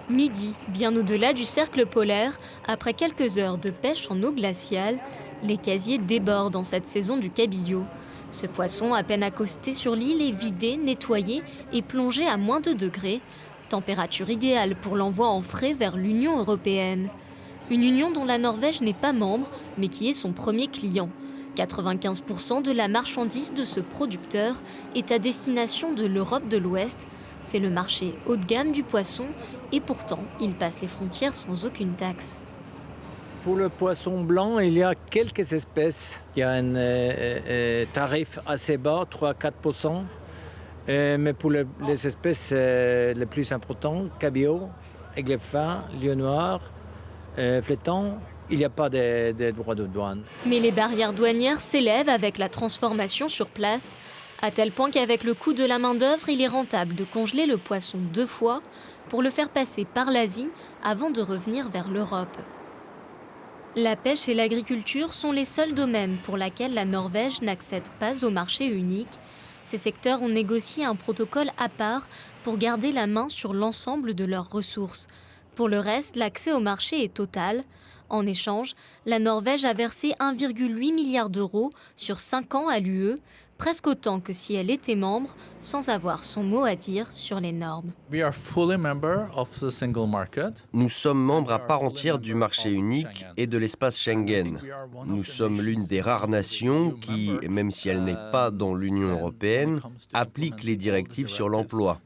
Midi, bien au-delà du cercle polaire, après quelques heures de pêche en eau glaciale, les casiers débordent en cette saison du cabillaud. Ce poisson, à peine accosté sur l'île, est vidé, nettoyé et plongé à moins 2 degrés, température idéale pour l'envoi en frais vers l'Union européenne. Une union dont la Norvège n'est pas membre, mais qui est son premier client. 95% de la marchandise de ce producteur est à destination de l'Europe de l'Ouest. C'est le marché haut de gamme du poisson et pourtant, il passe les frontières sans aucune taxe. Pour le poisson blanc, il y a quelques espèces. Il y a un tarif assez bas, 3-4%. Mais pour les espèces les plus importantes, cabillaud, aigle fin, lieu noir, flétan, il n'y a pas de droits de douane. Mais les barrières douanières s'élèvent avec la transformation sur place, à tel point qu'avec le coût de la main-d'œuvre, il est rentable de congeler le poisson 2 fois pour le faire passer par l'Asie avant de revenir vers l'Europe. La pêche et l'agriculture sont les seuls domaines pour lesquels la Norvège n'accède pas au marché unique. Ces secteurs ont négocié un protocole à part pour garder la main sur l'ensemble de leurs ressources. Pour le reste, l'accès au marché est total. En échange, la Norvège a versé 1,8 milliard d'euros sur 5 ans à l'UE, presque autant que si elle était membre, sans avoir son mot à dire sur les normes. Nous sommes membres à part entière du marché unique et de l'espace Schengen. Nous sommes l'une des rares nations qui, même si elle n'est pas dans l'Union européenne, applique les directives sur l'emploi.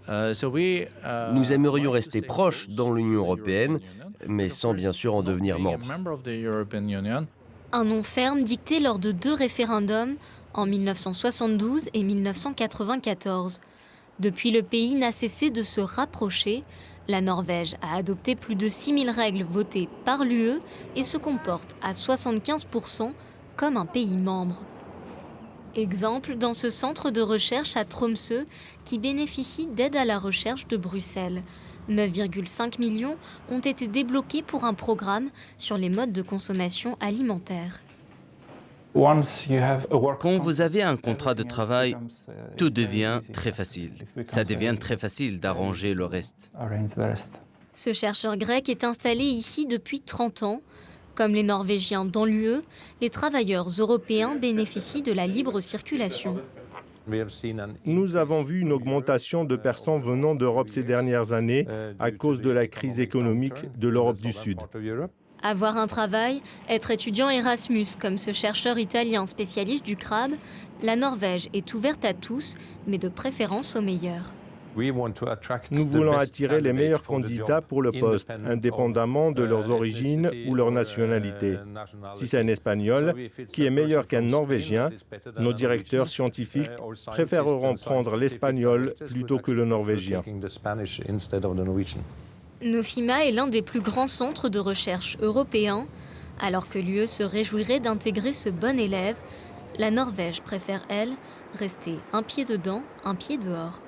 Nous aimerions rester proches dans l'Union européenne, mais sans bien sûr en devenir membre. Un nom ferme dicté lors de 2 référendums en 1972 et 1994. Depuis, le pays n'a cessé de se rapprocher. La Norvège a adopté plus de 6000 règles votées par l'UE et se comporte à 75% comme un pays membre. Exemple dans ce centre de recherche à Tromsø qui bénéficie d'aide à la recherche de Bruxelles. 9,5 millions ont été débloqués pour un programme sur les modes de consommation alimentaire. Quand vous avez un contrat de travail, tout devient très facile. Ça devient très facile d'arranger le reste. Ce chercheur grec est installé ici depuis 30 ans. Comme les Norvégiens dans l'UE, les travailleurs européens bénéficient de la libre circulation. Nous avons vu une augmentation de personnes venant d'Europe ces dernières années à cause de la crise économique de l'Europe du Sud. Avoir un travail, être étudiant Erasmus comme ce chercheur italien spécialiste du crabe, la Norvège est ouverte à tous, mais de préférence aux meilleurs. Nous voulons attirer les meilleurs candidats pour le poste, indépendamment de leurs origines ou leur nationalité. Si c'est un Espagnol qui est meilleur qu'un Norvégien, nos directeurs scientifiques préféreront prendre l'Espagnol plutôt que le Norvégien. Nofima est l'un des plus grands centres de recherche européens. Alors que l'UE se réjouirait d'intégrer ce bon élève, la Norvège préfère, elle, rester un pied dedans, un pied dehors.